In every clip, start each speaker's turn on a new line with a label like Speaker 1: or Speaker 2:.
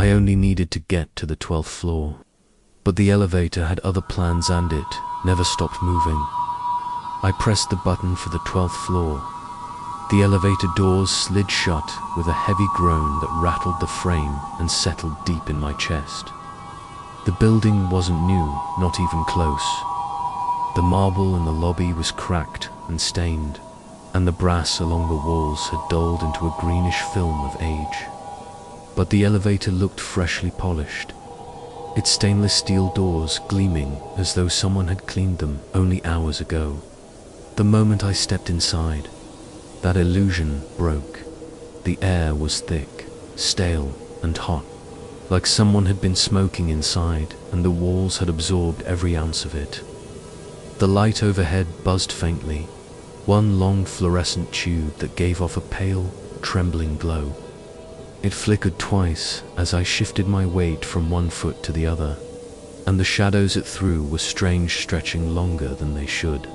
Speaker 1: I only needed to get to the 12th floor. But the elevator had other plans and it never stopped moving. I pressed the button for the 12th floor. The elevator doors slid shut with a heavy groan that rattled the frame and settled deep in my chest. The building wasn't new, not even close. The marble in the lobby was cracked and stained, and the brass along the walls had dulled into a greenish film of age. But the elevator looked freshly polished, its stainless steel doors gleaming as though someone had cleaned them only hours ago. The moment I stepped inside, that illusion broke. The air was thick, stale, and hot, like someone had been smoking inside and the walls had absorbed every ounce of it. The light overhead buzzed faintly, one long fluorescent tube that gave off a pale, trembling glow. It flickered twice as I shifted my weight from one foot to the other, and the shadows it threw were strange, stretching longer than they should,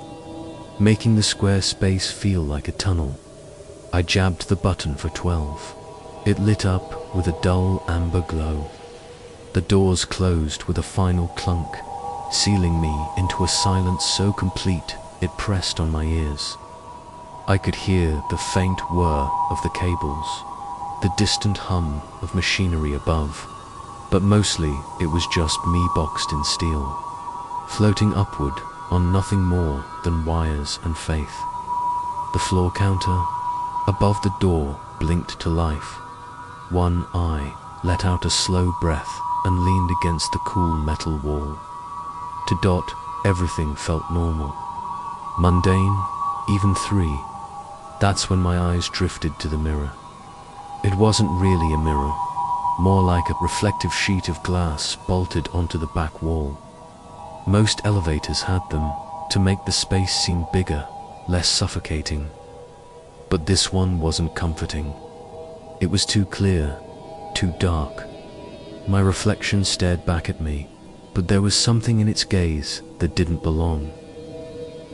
Speaker 1: making the square space feel like a tunnel. I jabbed the button for 12. It lit up with a dull amber glow. The doors closed with a final clunk, sealing me into a silence so complete it pressed on my ears. I could hear the faint whir of the cables, the distant hum of machinery above, but mostly it was just me boxed in steel, floating upward on nothing more than wires and faith. The floor counter above the door blinked to life. One eye let out a slow breath and leaned against the cool metal wall. To Dot, everything felt normal, mundane, even 3. That's when my eyes drifted to the mirror. It wasn't really a mirror, more like a reflective sheet of glass bolted onto the back wall. Most elevators had them to make the space seem bigger, less suffocating. But this one wasn't comforting. It was too clear, too dark. My reflection stared back at me, but there was something in its gaze that didn't belong.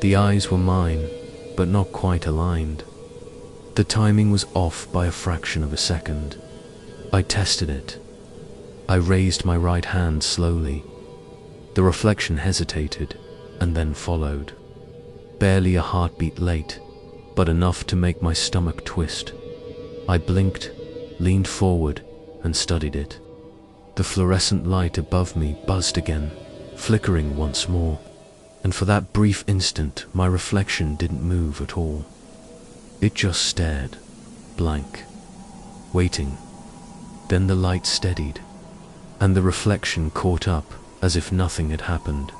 Speaker 1: The eyes were mine, but not quite aligned. The timing was off by a fraction of a second. I tested it. I raised my right hand slowly. The reflection hesitated and then followed. Barely a heartbeat late, but enough to make my stomach twist. I blinked, leaned forward, and studied it. The fluorescent light above me buzzed again, flickering once more, and for that brief instant my reflection didn't move at all. It just stared, blank, waiting. Then the light steadied, and the reflection caught up as if nothing had happened.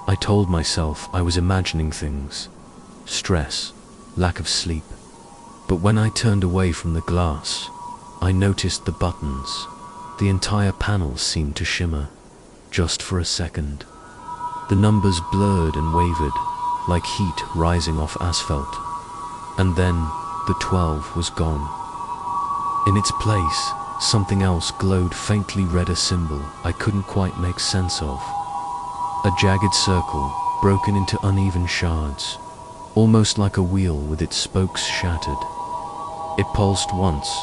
Speaker 1: I told myself I was imagining things, stress, lack of sleep. But when I turned away from the glass, I noticed the buttons. The entire panel seemed to shimmer, just for a second. The numbers blurred and wavered, like heat rising off asphalt. And then the 12 was gone. In its place, something else glowed, faintly red, a symbol I couldn't quite make sense of. A jagged circle, broken into uneven shards, almost like a wheel with its spokes shattered. It pulsed once,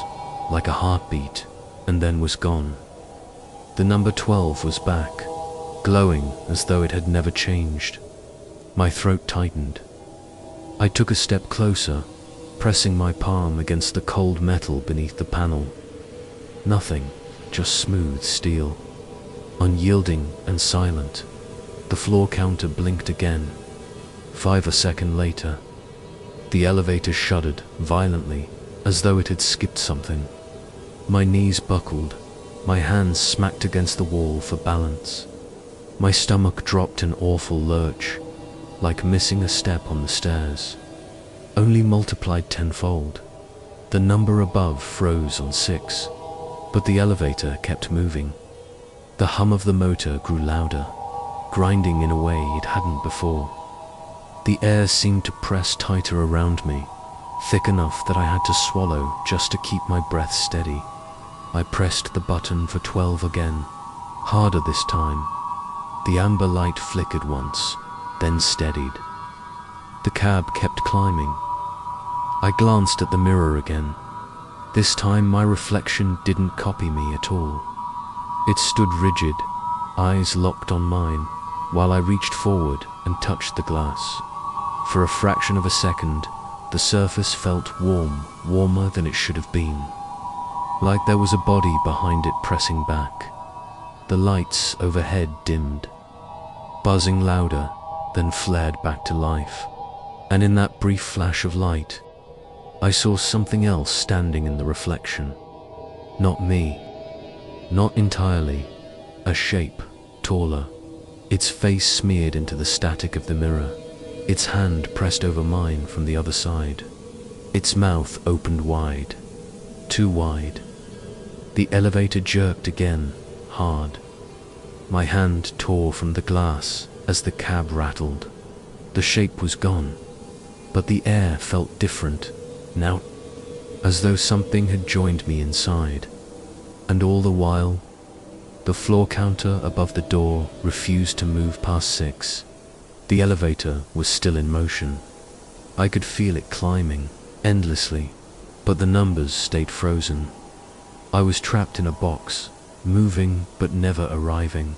Speaker 1: like a heartbeat, and then was gone. The number 12 was back, glowing as though it had never changed. My throat tightened. I took a step closer, pressing my palm against the cold metal beneath the panel. Nothing, just smooth steel, unyielding and silent. The floor counter blinked again. 5 seconds later, the elevator shuddered violently, as though it had skipped something. My knees buckled, my hands smacked against the wall for balance. My stomach dropped an awful lurch, like missing a step on the stairs, only multiplied tenfold. The number above froze on 6, but the elevator kept moving. The hum of the motor grew louder, grinding in a way it hadn't before. The air seemed to press tighter around me, thick enough that I had to swallow just to keep my breath steady. I pressed the button for 12 again, harder this time. The amber light flickered once, then steadied. The cab kept climbing. I glanced at the mirror again. This time my reflection didn't copy me at all. It stood rigid, eyes locked on mine, while I reached forward and touched the glass. For a fraction of a second, the surface felt warm, warmer than it should have been. Like there was a body behind it pressing back. The lights overhead dimmed, buzzing louder, then flared back to life. And in that brief flash of light, I saw something else standing in the reflection. Not me. Not entirely. A shape, taller. Its face smeared into the static of the mirror. Its hand pressed over mine from the other side. Its mouth opened wide. Too wide. The elevator jerked again, hard. My hand tore from the glass as the cab rattled. The shape was gone, but the air felt different now, as though something had joined me inside. And all the while, the floor counter above the door refused to move past 6. The elevator was still in motion. I could feel it climbing, endlessly, but the numbers stayed frozen. I was trapped in a box, moving but never arriving.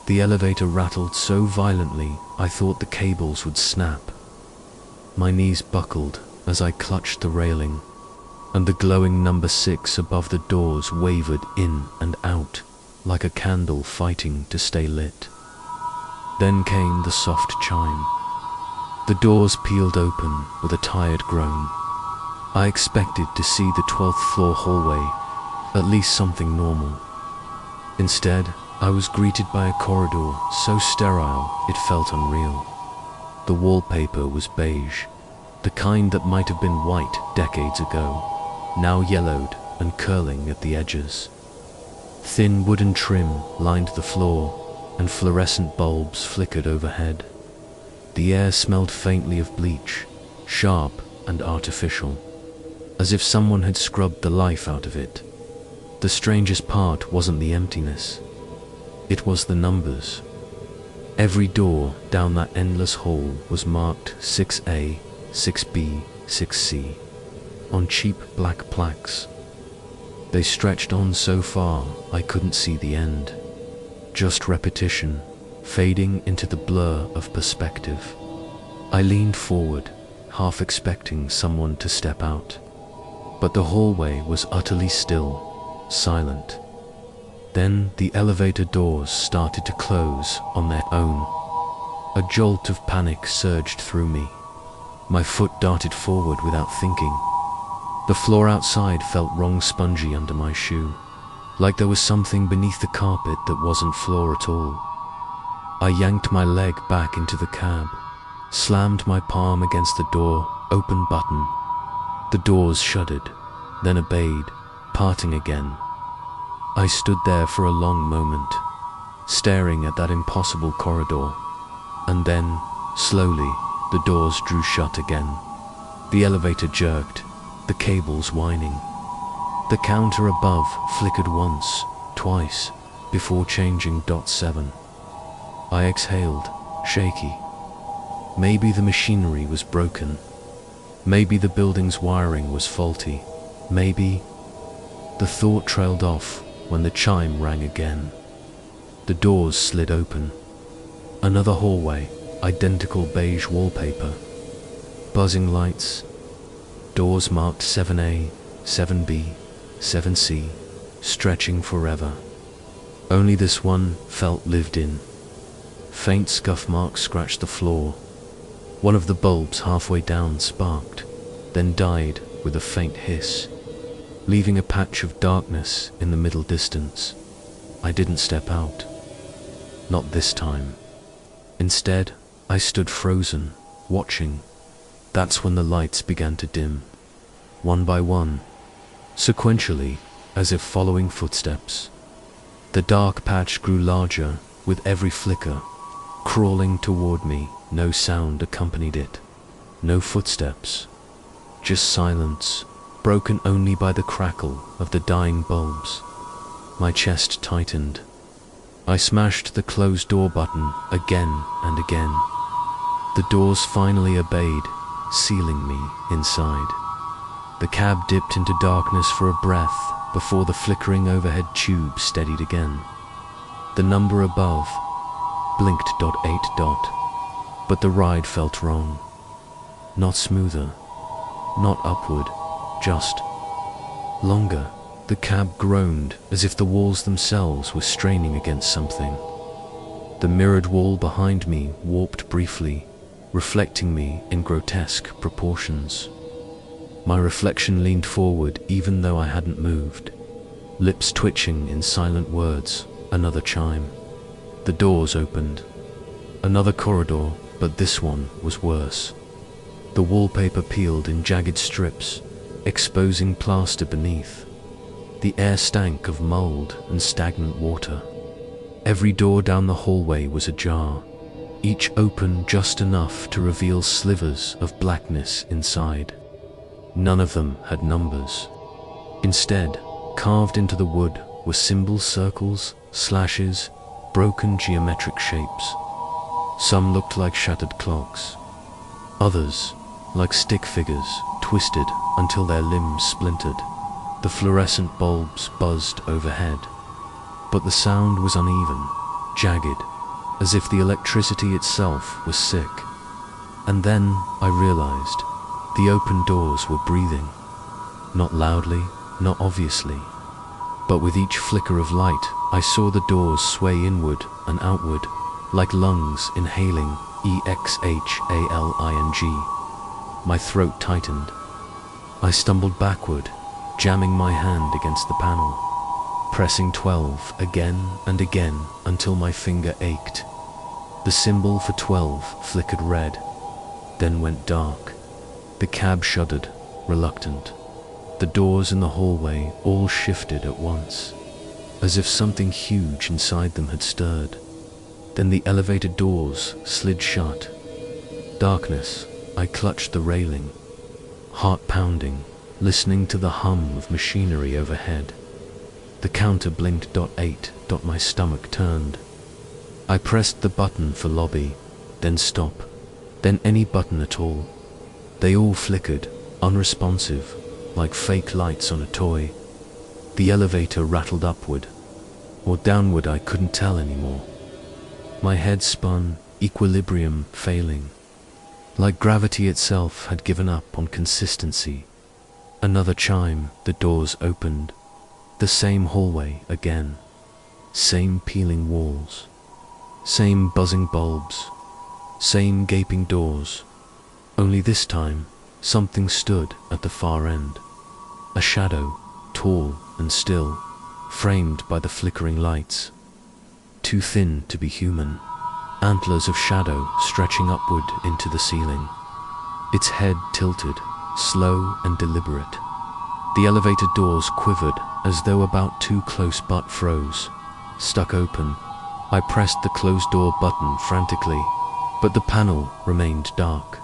Speaker 1: The elevator rattled so violently I thought the cables would snap. My knees buckled as I clutched the railing, and the glowing number 6 above the doors wavered in and out, like a candle fighting to stay lit. Then came the soft chime. The doors peeled open with a tired groan. I expected to see the 12th floor hallway, at least something normal. Instead, I was greeted by a corridor so sterile it felt unreal. The wallpaper was beige, the kind that might have been white decades ago, now yellowed and curling at the edges. Thin wooden trim lined the floor, and fluorescent bulbs flickered overhead. The air smelled faintly of bleach, sharp and artificial, as if someone had scrubbed the life out of it. The strangest part wasn't the emptiness. It was the numbers. Every door down that endless hall was marked 6A, 6B, 6C, on cheap black plaques. They stretched on so far I couldn't see the end. Just repetition, fading into the blur of perspective. I leaned forward, half expecting someone to step out. But the hallway was utterly still, silent. Then the elevator doors started to close on their own. A jolt of panic surged through me. My foot darted forward without thinking. The floor outside felt wrong, spongy under my shoe, like there was something beneath the carpet that wasn't floor at all. I yanked my leg back into the cab, slammed my palm against the door, open button. The doors shuddered, then obeyed, parting again. I stood there for a long moment, staring at that impossible corridor, and then, slowly, the doors drew shut again. The elevator jerked, the cables whining. The counter above flickered once, twice, before changing .7. I exhaled, shaky. Maybe the machinery was broken. Maybe the building's wiring was faulty. Maybe... The thought trailed off when the chime rang again. The doors slid open. Another hallway, identical beige wallpaper. Buzzing lights. Doors marked 7A, 7B, 7C, stretching forever. Only this one felt lived in. Faint scuff marks scratched the floor. One of the bulbs halfway down sparked, then died with a faint hiss, leaving a patch of darkness in the middle distance. I didn't step out. Not this time. Instead, I stood frozen, watching. That's when the lights began to dim, one by one, sequentially, as if following footsteps. The dark patch grew larger with every flicker, crawling toward me. No sound accompanied it. No footsteps. Just silence, broken only by the crackle of the dying bulbs. My chest tightened. I smashed the closed door button again and again. The doors finally obeyed, sealing me inside. The cab dipped into darkness for a breath before the flickering overhead tube steadied again. The number above blinked .8. But the ride felt wrong. Not smoother, not upward, just longer. The cab groaned as if the walls themselves were straining against something. The mirrored wall behind me warped briefly, reflecting me in grotesque proportions. My reflection leaned forward even though I hadn't moved, lips twitching in silent words. Another chime. The doors opened. Another corridor, but this one was worse. The wallpaper peeled in jagged strips, exposing plaster beneath. The air stank of mold and stagnant water. Every door down the hallway was ajar, each open just enough to reveal slivers of blackness inside. None of them had numbers. Instead, carved into the wood were symbol circles, slashes, broken geometric shapes. Some looked like shattered clocks. Others, like stick figures, twisted until their limbs splintered. The fluorescent bulbs buzzed overhead, but the sound was uneven, jagged, as if the electricity itself was sick. And then I realized the open doors were breathing, not loudly, not obviously, but with each flicker of light I saw the doors sway inward and outward, like lungs inhaling exhaling. My throat tightened. I stumbled backward, jamming my hand against the panel, pressing 12 again and again until my finger ached. The symbol for 12 flickered red, then went dark. The cab shuddered, reluctant. The doors in the hallway all shifted at once, as if something huge inside them had stirred. Then the elevator doors slid shut. Darkness. I clutched the railing, heart pounding, listening to the hum of machinery overhead. The counter blinked .8. My stomach turned. I pressed the button for lobby, then stop, then any button at all. They all flickered, unresponsive, like fake lights on a toy. The elevator rattled upward, or downward, I couldn't tell anymore. My head spun, equilibrium failing, like gravity itself had given up on consistency. Another chime, the doors opened. The same hallway again. Same peeling walls. Same buzzing bulbs. Same gaping doors. Only this time, something stood at the far end. A shadow, tall and still, framed by the flickering lights. Too thin to be human. Antlers of shadow stretching upward into the ceiling. Its head tilted, slow and deliberate. The elevator doors quivered as though about too close but froze. Stuck open, I pressed the closed door button frantically, but the panel remained dark.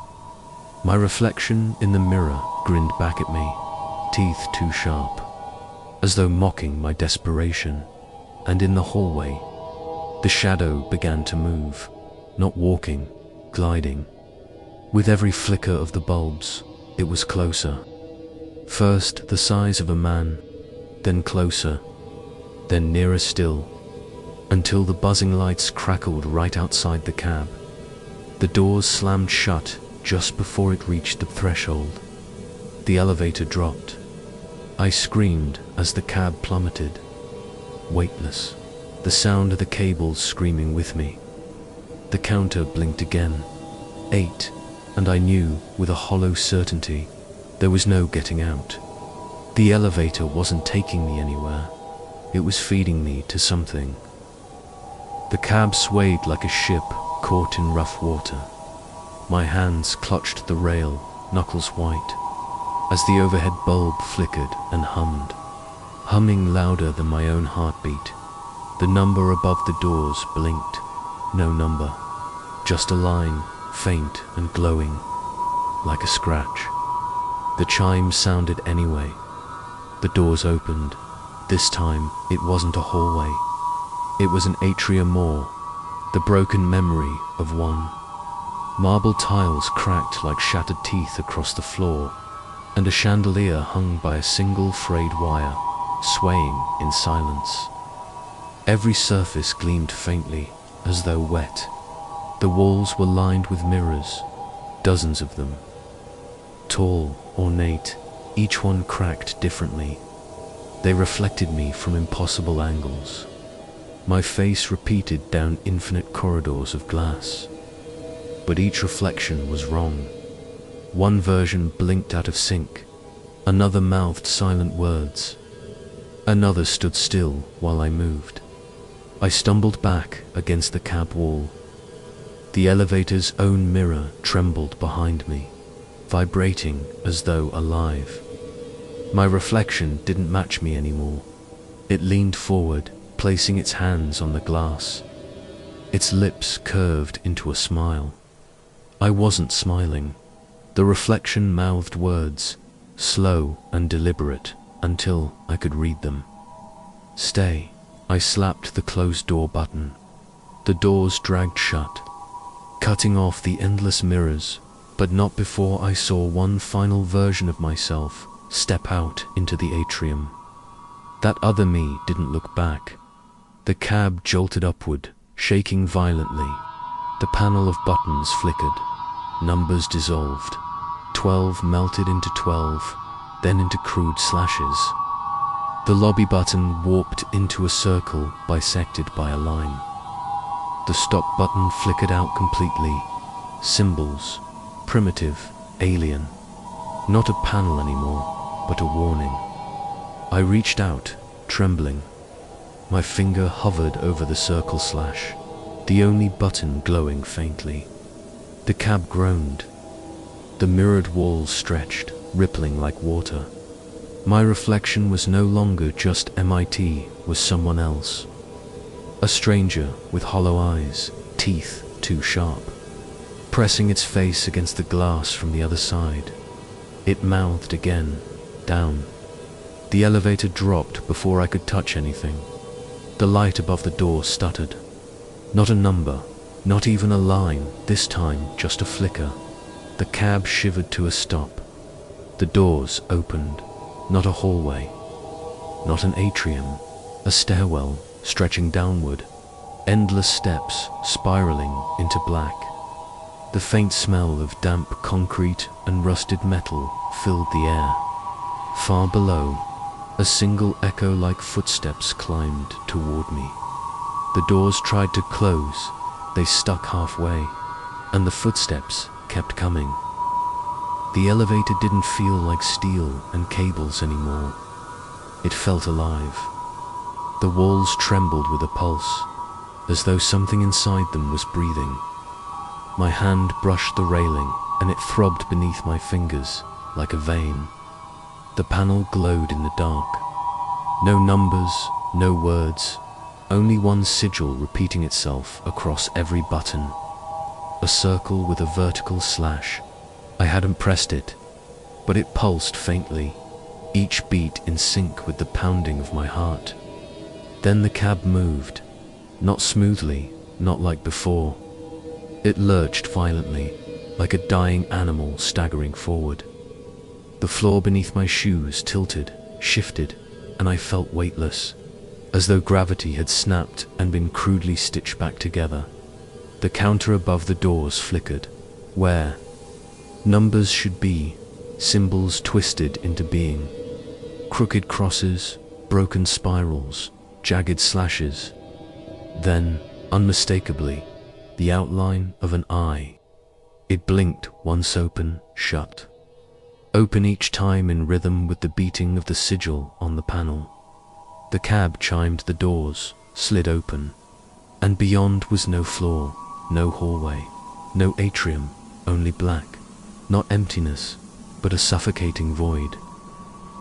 Speaker 1: My reflection in the mirror grinned back at me, teeth too sharp, as though mocking my desperation. And in the hallway, the shadow began to move, not walking, gliding. With every flicker of the bulbs, it was closer. First the size of a man, then closer, then nearer still, until the buzzing lights crackled right outside the cab. The doors slammed shut just before it reached the threshold. The elevator dropped. I screamed as the cab plummeted, weightless, the sound of the cables screaming with me. The counter blinked again. 8, and I knew with a hollow certainty there was no getting out. The elevator wasn't taking me anywhere. It was feeding me to something. The cab swayed like a ship caught in rough water. My hands clutched the rail, knuckles white, as the overhead bulb flickered and hummed, humming louder than my own heartbeat. The number above the doors blinked. No number, just a line, faint and glowing, like a scratch. The chime sounded anyway. The doors opened. This time, it wasn't a hallway. It was an atrium more, the broken memory of one. Marble tiles cracked like shattered teeth across the floor, and a chandelier hung by a single frayed wire swaying in silence. Every surface gleamed faintly, as though wet. The walls were lined with mirrors, dozens of them. Tall, ornate, each one cracked differently. They reflected me from impossible angles. My face repeated down infinite corridors of glass. But each reflection was wrong. One version blinked out of sync. Another mouthed silent words. Another stood still while I moved. I stumbled back against the cab wall. The elevator's own mirror trembled behind me, vibrating as though alive. My reflection didn't match me anymore. It leaned forward, placing its hands on the glass. Its lips curved into a smile. I wasn't smiling. The reflection mouthed words, slow and deliberate, until I could read them. Stay. I slapped the closed door button. The doors dragged shut, cutting off the endless mirrors, but not before I saw one final version of myself step out into the atrium. That other me didn't look back. The cab jolted upward, shaking violently. The panel of buttons flickered. Numbers dissolved. 12 melted into 12, then into crude slashes. The lobby button warped into a circle bisected by a line. The stop button flickered out completely. Symbols, primitive, alien. Not a panel anymore, but a warning. I reached out, trembling. My finger hovered over the circle slash, the only button glowing faintly. The cab groaned. The mirrored walls stretched, rippling like water. My reflection was no longer just MIT, was someone else. A stranger with hollow eyes, teeth too sharp. Pressing its face against the glass from the other side, it mouthed again, down. The elevator dropped before I could touch anything. The light above the door stuttered. Not a number, not even a line, this time just a flicker. The cab shivered to a stop. The doors opened. Not a hallway, not an atrium, a stairwell stretching downward, endless steps spiraling into black. The faint smell of damp concrete and rusted metal filled the air. Far below, a single echo-like footsteps climbed toward me. The doors tried to close, they stuck halfway, and the footsteps kept coming. The elevator didn't feel like steel and cables anymore. It felt alive. The walls trembled with a pulse, as though something inside them was breathing. My hand brushed the railing, and it throbbed beneath my fingers like a vein. The panel glowed in the dark. No numbers, no words, only one sigil repeating itself across every button. A circle with a vertical slash. I hadn't pressed it, but it pulsed faintly, each beat in sync with the pounding of my heart. Then the cab moved, not smoothly, not like before. It lurched violently, like a dying animal staggering forward. The floor beneath my shoes tilted, shifted, and I felt weightless, as though gravity had snapped and been crudely stitched back together. The counter above the doors flickered, where numbers should be, symbols twisted into being. Crooked crosses, broken spirals, jagged slashes. Then, unmistakably, the outline of an eye. It blinked once open, shut. Open each time in rhythm with the beating of the sigil on the panel. The cab chimed the doors, slid open, and beyond was no floor, no hallway, no atrium, only black. Not emptiness, but a suffocating void.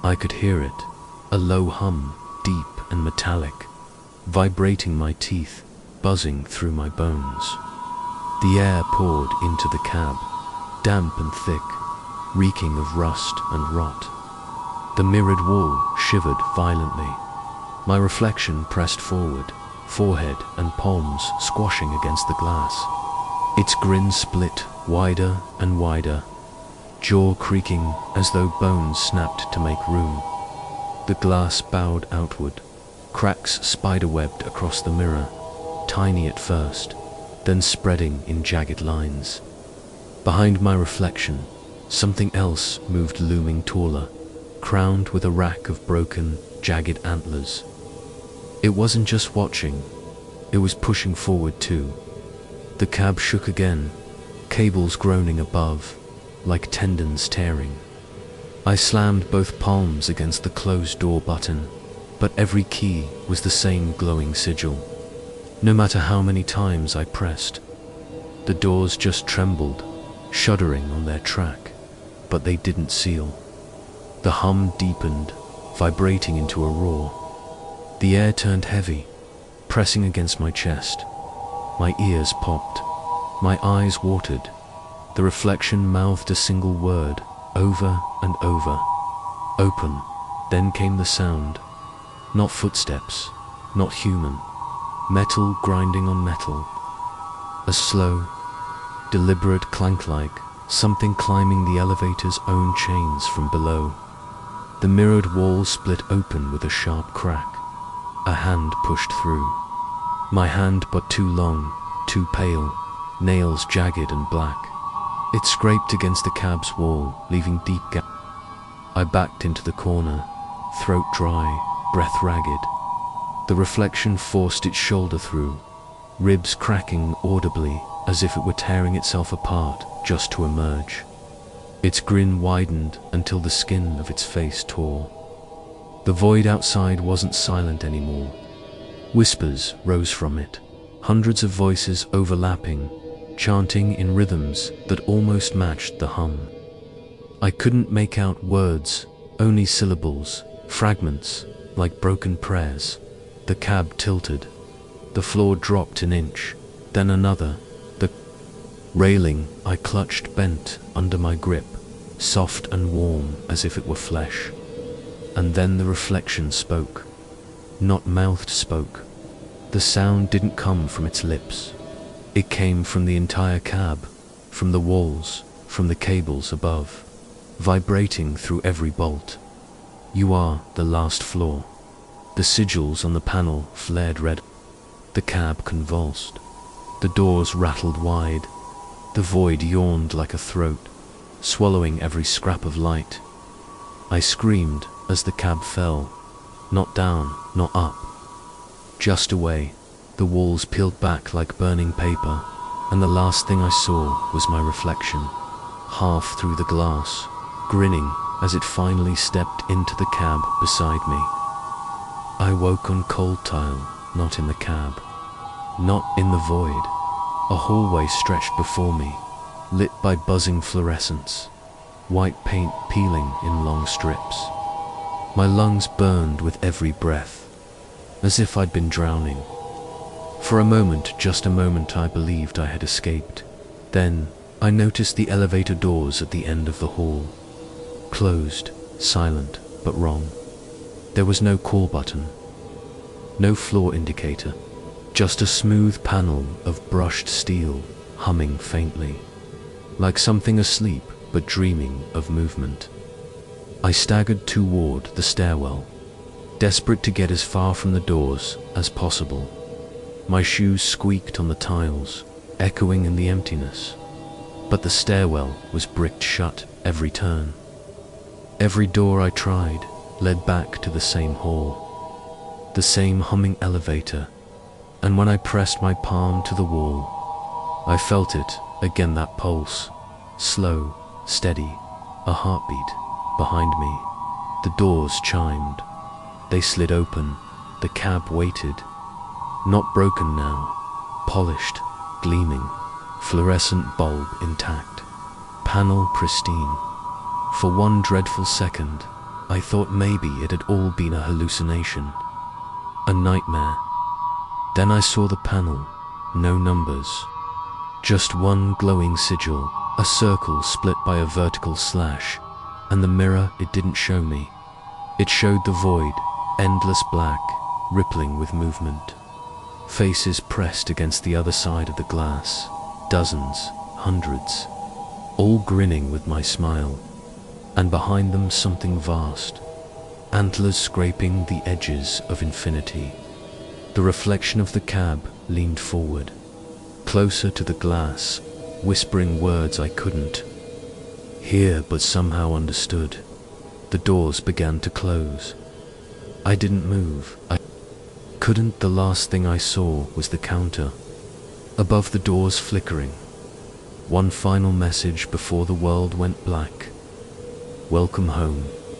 Speaker 1: I could hear it, a low hum, deep and metallic, vibrating my teeth, buzzing through my bones. The air poured into the cab, damp and thick, reeking of rust and rot. The mirrored wall shivered violently. My reflection pressed forward, forehead and palms squashing against the glass. Its grin split wider and wider, jaw creaking as though bones snapped to make room. The glass bowed outward, cracks spiderwebbed across the mirror, tiny at first, then spreading in jagged lines. Behind my reflection, something else moved, looming taller, crowned with a rack of broken, jagged antlers. It wasn't just watching, it was pushing forward too. The cab shook again, cables groaning above, like tendons tearing. I slammed both palms against the closed door button, but every key was the same glowing sigil. No matter how many times I pressed, the doors just trembled, shuddering on their track, but they didn't seal. The hum deepened, vibrating into a roar. The air turned heavy, pressing against my chest. My ears popped, my eyes watered. The reflection mouthed a single word, over and over. Open. Then came the sound. Not footsteps, not human. Metal grinding on metal. A slow, deliberate clank, like something climbing the elevator's own chains from below. The mirrored wall split open with a sharp crack. A hand pushed through. My hand, but too long, too pale, nails jagged and black. It scraped against the cab's wall, leaving deep gaps. I backed into the corner, throat dry, breath ragged. The reflection forced its shoulder through, ribs cracking audibly as if it were tearing itself apart just to emerge. Its grin widened until the skin of its face tore. The void outside wasn't silent anymore. Whispers rose from it, hundreds of voices overlapping, chanting in rhythms that almost matched the hum. I couldn't make out words, only syllables, fragments, like broken prayers. The cab tilted. The floor dropped an inch, then another. The railing I clutched bent under my grip, soft and warm as if it were flesh. And then the reflection spoke. Not mouthed spoke. The sound didn't come from its lips. It came from the entire cab, from the walls, from the cables above, vibrating through every bolt. You are the last floor. The sigils on the panel flared red. The cab convulsed. The doors rattled wide. The void yawned like a throat, swallowing every scrap of light. I screamed as the cab fell, not down, not up, just away. The walls peeled back like burning paper, and the last thing I saw was my reflection, half through the glass, grinning as it finally stepped into the cab beside me. I woke on cold tile, not in the cab, not in the void. A hallway stretched before me, lit by buzzing fluorescence, white paint peeling in long strips. My lungs burned with every breath, as if I'd been drowning. For a moment, just a moment, I believed I had escaped. Then I noticed the elevator doors at the end of the hall. Closed, silent, but wrong. There was no call button, no floor indicator, just a smooth panel of brushed steel humming faintly, like something asleep but dreaming of movement. I staggered toward the stairwell, desperate to get as far from the doors as possible. My shoes squeaked on the tiles, echoing in the emptiness, but the stairwell was bricked shut every turn. Every door I tried led back to the same hall, the same humming elevator, and when I pressed my palm to the wall, I felt it again, that pulse, slow, steady, a heartbeat behind me. The doors chimed. They slid open. The cab waited. Not broken now, polished, gleaming, fluorescent bulb intact, panel pristine. For one dreadful second, I thought maybe it had all been a hallucination, a nightmare. Then I saw the panel, no numbers, just one glowing sigil, a circle split by a vertical slash, and the mirror it didn't show me. It showed the void, endless black, rippling with movement. Faces pressed against the other side of the glass, dozens, hundreds, all grinning with my smile, and behind them something vast, antlers scraping the edges of infinity. The reflection of the cab leaned forward, closer to the glass, whispering words I couldn't hear but somehow understood. The doors began to close. I didn't move. I couldn't. The last thing I saw was the counter above the doors flickering. One final message before the world went black. Welcome home.